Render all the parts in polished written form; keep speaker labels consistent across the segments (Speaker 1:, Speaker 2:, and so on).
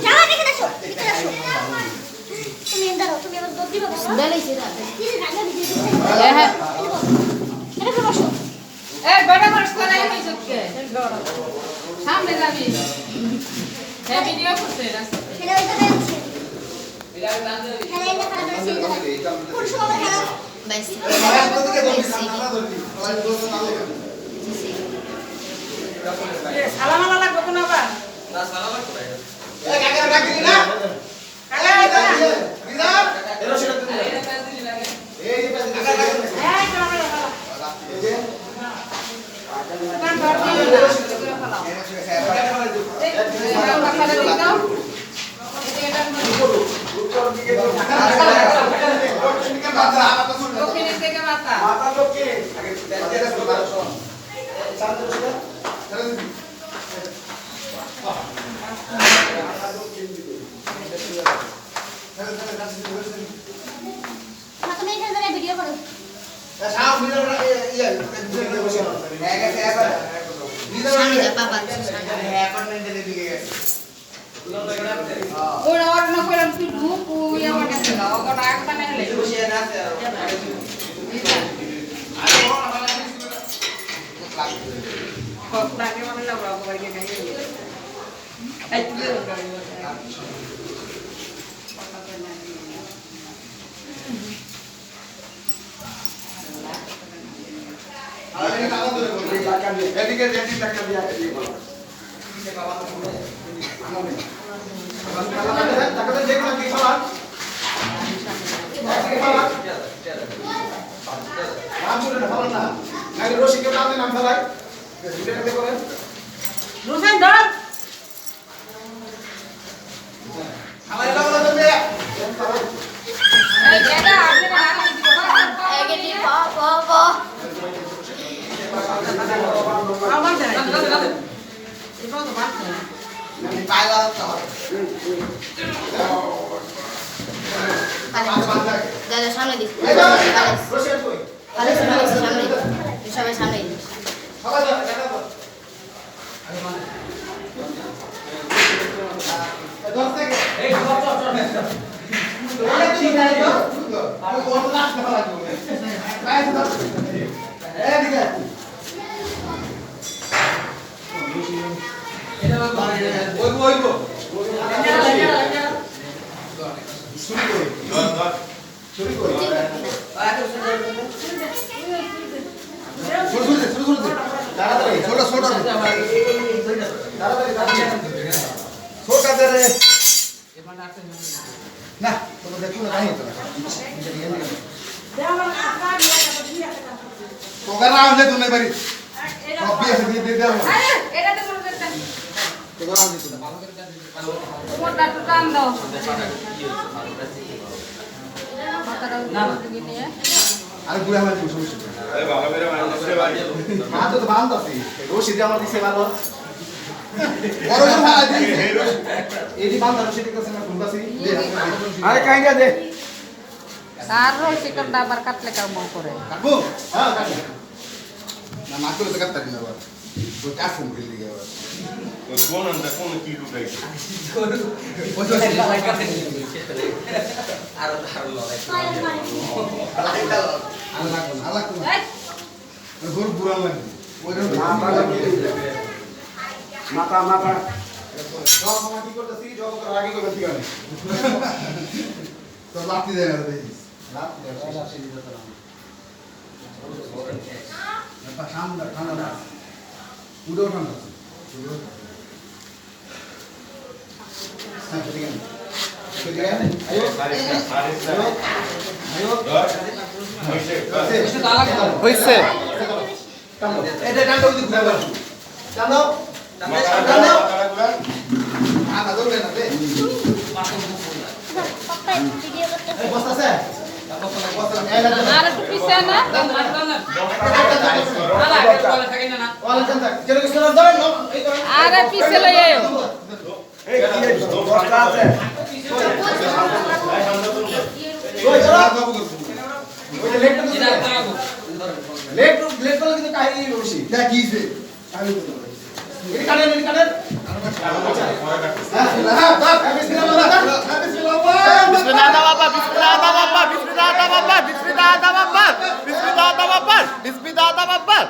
Speaker 1: যাও দেখে আসো ভিতরে আসো তুমি এন্দারো তুমি আবার দৌড় দিবা বাবা বেলাইছে না তিন রাগা দিতে হ্যাঁ হ্যাঁ এটা করে বসো
Speaker 2: এই বড় মানুষ কলাই হইছে কে সামনে যাবি হ্যাঁ ভিডিও করতে রাস্তা
Speaker 1: খেলা হইতে যাচ্ছে খেলা এটা খারাপ আছে কোন সময় খেলা বাইস
Speaker 2: সালাম আলা লাগবে কোন আবার
Speaker 3: না সালাম লাগবে না
Speaker 4: এ কাকা ডাকি না
Speaker 2: কাকা এটা না
Speaker 4: দিদা এর সেটা দিন
Speaker 2: এটা কাজ দিলি লাগে
Speaker 4: এই যে কাকা ডাকি
Speaker 2: এই ক্যামেরা ফেলা
Speaker 4: এই যে
Speaker 2: কান ধর দিয়ে ফেলা এই আমরা খালি দাও এটা
Speaker 4: উত্তর দিকে দক্ষিণ দিকে মাথা আমাকে শুন
Speaker 2: দক্ষিণ থেকে মাথা
Speaker 4: মাথা দক্ষিণ আগে তেজ করো শোন শান্ত ছিল চলে দিবি
Speaker 1: তুমি এখানে দাঁড়িয়ে ভিডিও করো
Speaker 4: সাউন্ড ভিডিও ইয়া ভিডিও বসে এক এক এক ভিডিও
Speaker 1: বাবা
Speaker 4: অ্যাপার্টমেন্টে দিকে গেছে
Speaker 2: ওরা আর না কইলাম তুই ঢুক ওই আমার কাছে দাও ওটা একটা না হলে
Speaker 4: বসে আছে আর
Speaker 2: কপড়াকে মানে লাগা বাইকে গাইয়ে এই তুই
Speaker 4: এদিকে যেটি টাকা দিয়া টাকা তো দেখলাম কি খাবার নাম শুনে না ভালো না নাকি রসিকে নামে নাম ফেলাই ভিডিওটাতে করেন
Speaker 2: রুসান ধর
Speaker 4: আমার লাগলো তুমি
Speaker 2: এই জায়গা আগে না
Speaker 1: আগে দি বাবা
Speaker 2: আমার দেয় এটা তো বাদ না
Speaker 4: আমি পাইলা তো
Speaker 1: দাদা সামনে দিস
Speaker 4: এই রসিকে কই
Speaker 1: আরে সামনে সবাই সামনে দিস
Speaker 4: সবাই দাও টাকা দাও দশ থেকে
Speaker 3: এই চল
Speaker 4: এই ঠিক আছে তো আমি কোন লাস্ট কথা লাগবে পাই তো এই দিকে
Speaker 3: এটা
Speaker 4: ওই শুরু করি শুরু তাড়াতাড়ি ছোট ছোট রে না তোমরা দেখো না কাহিনী তো তোগা না হলে তুমি বাড়ি সব বিয়ে দিয়ে দাও
Speaker 2: এটা তো কোনো দেখতে
Speaker 4: তোগা না দিতে না
Speaker 2: মোটা তো টান দাও মাথাটা দিকে নিয়ে
Speaker 4: আরে বুড়া মানে সমস্যা
Speaker 3: আরে বাবা মেরে মানে ভাই
Speaker 4: মা তো বান্ধ আছে রশি দিয়ে আমার দিছে ভালো বড় জন ভাই দিছে এডি বান্ধ রশি দিয়ে কাছে না ঘুমতাছি আরে কাইঙ্গা দে
Speaker 2: আর চিকেনটা আবার কাটলে কাম করে
Speaker 4: কাকু হ্যাঁ কাকু না মা করে তো কাটতা দিনা বাবা তো কাছে মুখে দিকে বাবা
Speaker 3: কোন আন্দা কোন কি ঢুকাই
Speaker 4: ওই তো
Speaker 3: লাইক কাটে আর লড়াই
Speaker 4: আলাক গরু বুড়া লাগে ওই মাথা সব সময় কি করতেছি জব করার আগে করে ঠিক আছে তো লাঠি দেয় না দেখিস লাঠি দেয় লাঠি দিতে তো না ঠান্ডা ঠান্ডা উড়ো ঠান্ডা হ্যাঁ ঠিক আছে ঠিক আছে আয়ো
Speaker 3: হইছে
Speaker 4: এটা টানো ওই দিকে ঘুরে টানো টানো আনা দৌড়ে না দে
Speaker 1: পাপা ভিডিও করতে
Speaker 4: এই বস্তা আছে
Speaker 2: আর একটু পিছে না আরে পিছে লই আয়ো
Speaker 4: বস্তা আছে ওই চলো ওই লেগ কিন্তু কাহিনী বেশি দেখ কি যে আমি এটা কাটেন Akbar! Bismillah Akbar!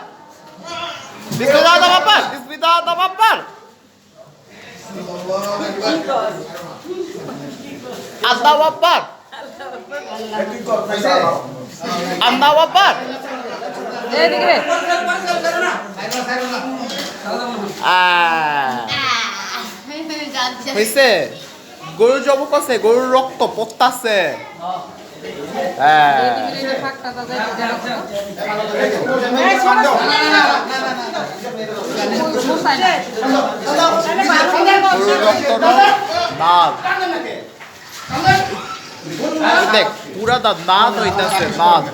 Speaker 4: Bismillah Akbar! Bismillah Akbar! Allahu Akbar! Allahu Akbar!
Speaker 2: এদিকে রে
Speaker 4: হইছে গরুর জব করছে গরুর রক্ত পড়তাছে হ্যাঁ
Speaker 2: এদিকে রে ফাঁকটা দাদা
Speaker 4: গরুর রক্ত নাদ দেখ পুরা দা নাদ হইতাছে নাদ